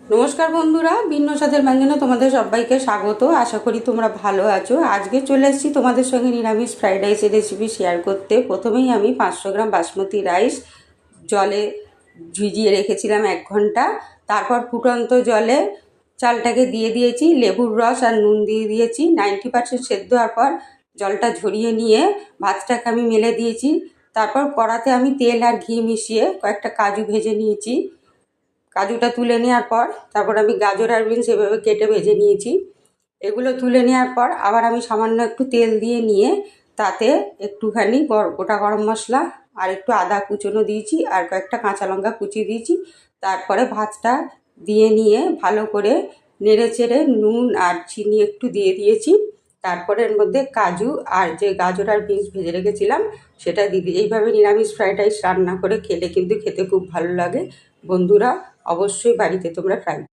নমস্কার বন্ধুরা, ভিন্ন স্বাদের ব্যঞ্জনে তোমাদের সবাইকে স্বাগত। আশা করি তোমরা ভালো আছো। আজকে চলে এসেছি তোমাদের সঙ্গে নিরামিষ ফ্রাইড রাইসের রেসিপি শেয়ার করতে। প্রথমেই আমি 500 গ্রাম বাসমতি রাইস জলে ভিজিয়ে রেখেছিলাম 1 ঘন্টা। তারপর ফুটন্ত জলে চালটাকে দিয়ে দিয়েছি, লেবুর রস আর নুন দিয়ে দিয়েছি। 90% সেদ্ধ হওয়ার পর জলটা ঝরিয়ে নিয়ে ভাতটাকে আমি মেলে দিয়েছি। তারপর কড়াতে আমি তেল আর ঘি মিশিয়ে কয়েকটা কাজু ভেজে নিয়েছি। কাজুটা তুলে নেওয়ার পর তারপর আমি গাজর আর বিনস এভাবে কেটে ভেজে নিয়েছি। এগুলো তুলে নেওয়ার পর আবার আমি সামান্য একটু তেল দিয়ে নিয়ে তাতে একটুখানি গোটা গরম মশলা আর একটু আদা কুচনো দিয়েছি আর কয়েকটা কাঁচা লঙ্কা কুচি দিয়েছি। তারপরে ভাতটা দিয়ে নিয়ে ভালো করে নেড়ে চেড়ে নুন আর চিনি একটু দিয়ে দিয়েছি। তারপরে এর মধ্যে কাজু আর যে গাজর আর বিনস ভেজে রেখেছিলাম সেটা দিয়ে দিই। এইভাবে নিরামিষ ফ্রাইড রাইস রান্না করে খেলে কিন্তু খেতে খুব ভালো লাগে। বন্ধুরা, অবশ্যই বাড়িতে তোমরা ট্রাই